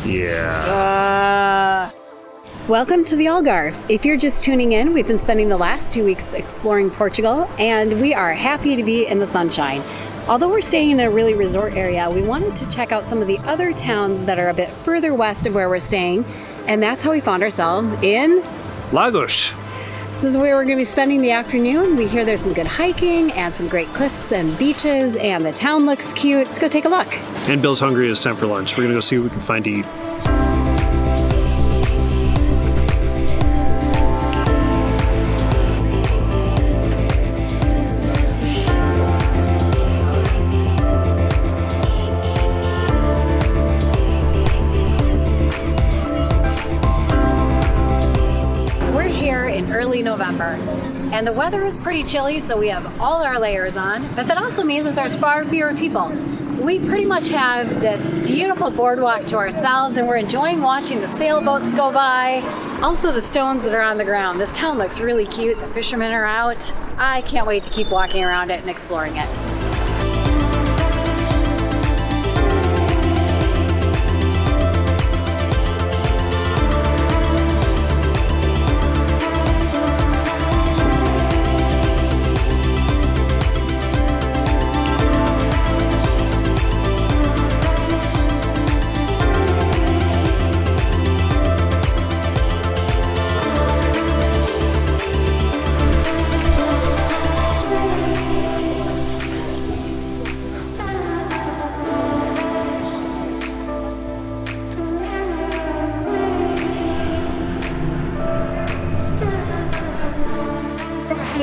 Yeah. Welcome to the Algarve. If you're just tuning in, we've been spending the last 2 weeks exploring Portugal, and we are happy to be in the sunshine. Although we're staying in a really resort area, we wanted to check out some of the other towns that are a bit further west of where we're staying, and that's how we found ourselves in Lagos. This is where we're going to be spending the afternoon. We hear there's some good hiking and some great cliffs and beaches, and the town looks cute. Let's go take a look. And Bill's hungry. It's time for lunch. We're going to go see what we can find to eat. Early November, and the weather is pretty chilly, so we have all our layers on, but that also means that there's far fewer people. We pretty much have this beautiful boardwalk to ourselves, and we're enjoying watching the sailboats go by. Also the stones that are on the ground. This town looks really cute. The fishermen are out. I can't wait to keep walking around it and exploring it.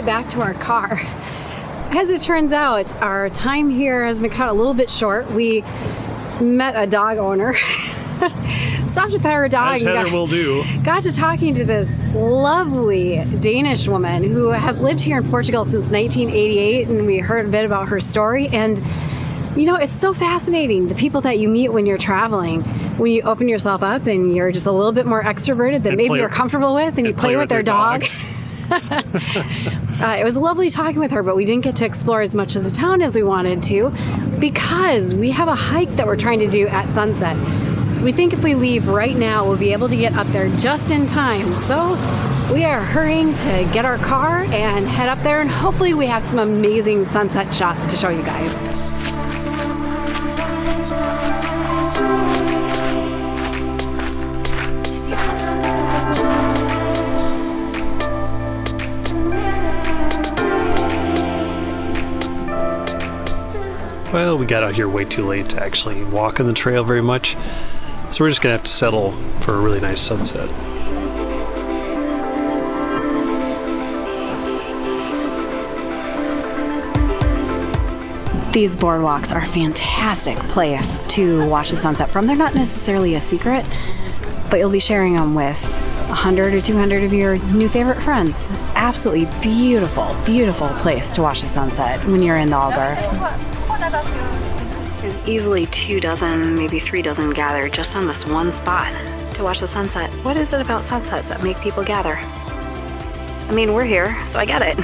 Back to our car. As it turns out, our time here has been cut a little bit short. We met a dog owner, stopped to pet her dog, as Heather will do. Got to talking to this lovely Danish woman who has lived here in Portugal since 1988, and we heard a bit about her story. And you know, it's so fascinating, the people that you meet when you're traveling, when you open yourself up and you're just a little bit more extroverted than maybe you're comfortable with, and you play with their dogs. It was lovely talking with her, but we didn't get to explore as much of the town as we wanted to because we have a hike that we're trying to do at sunset. We think if we leave right now, we'll be able to get up there just in time. So we are hurrying to get our car and head up there, and hopefully we have some amazing sunset shots to show you guys. Well, we got out here way too late to actually walk on the trail very much, so we're just gonna have to settle for a really nice sunset. These boardwalks are a fantastic place to watch the sunset from. They're not necessarily a secret, but you'll be sharing them with 100 or 200 of your new favorite friends. Absolutely beautiful, beautiful place to watch the sunset when you're in the Algarve. There's easily 2 dozen, maybe 3 dozen gathered just on this one spot to watch the sunset. What is it about sunsets that make people gather? I mean, we're here, so I get it.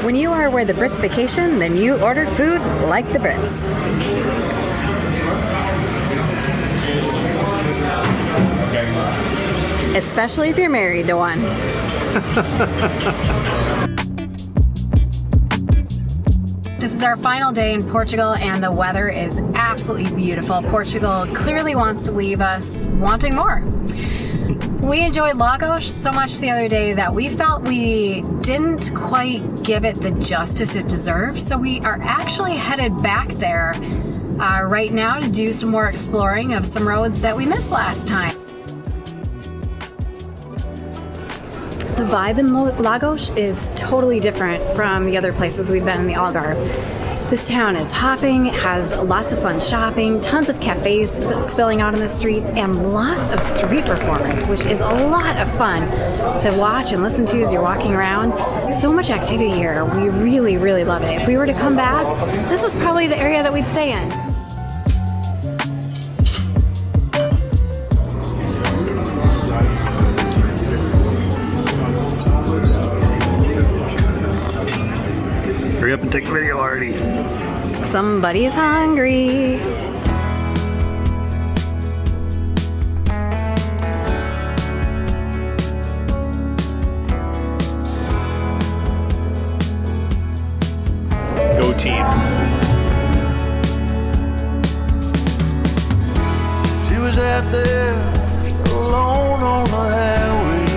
When you are where the Brits vacation, then you order food like the Brits. Especially if you're married to one. This is our final day in Portugal, and the weather is absolutely beautiful. Portugal clearly wants to leave us wanting more. We enjoyed Lagos so much the other day that we felt we didn't quite give it the justice it deserves, so we are actually headed back there right now to do some more exploring of some roads that we missed last time. The vibe in Lagos is totally different from the other places we've been in the Algarve. This town is hopping, it has lots of fun shopping, tons of cafes spilling out on the streets, and lots of street performers, which is a lot of fun to watch and listen to as you're walking around. So much activity here. We really, really love it. If we were to come back, this is probably the area that we'd stay in. Hurry up and take the video already. Somebody's hungry. out there alone on the highway.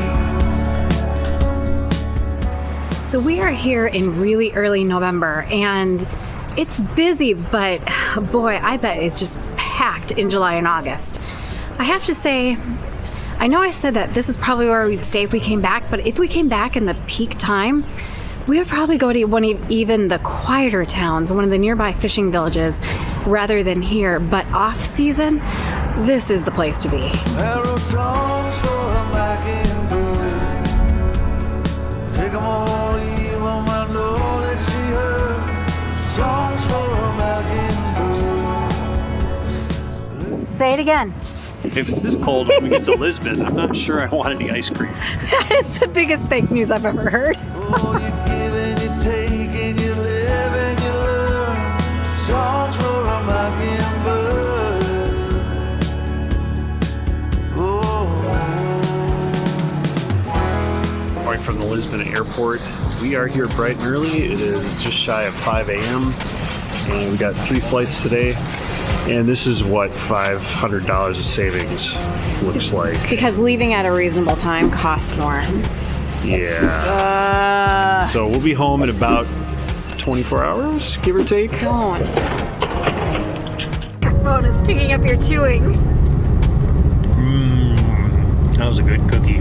So we are here in really early November, and it's busy, but boy, I bet it's just packed in July and August. I have to say, I know I said that this is probably where we'd stay if we came back, but if we came back in the peak time, we would probably go to one of even the quieter towns, one of the nearby fishing villages, rather than here. But off season, this is the place to be. I wrote songs for a mockingbird. Take 'em all, leave 'em, I know that she heard. Songs for a mockingbird. Say it again. If it's this cold when we get to Lisbon, I'm not sure I want any ice cream. That is the biggest fake news I've ever heard. Oh, you give and you take and you live and you learn. Songs for a mockingbird. Oh. Right from the Lisbon airport, we are here bright and early. It is just shy of 5 a.m. and we got 3 flights today. And this is what $500 of savings looks like. Because leaving at a reasonable time costs more. Yeah. So we'll be home in about 24 hours, give or take. Don't. Your phone is picking up your chewing. That was a good cookie.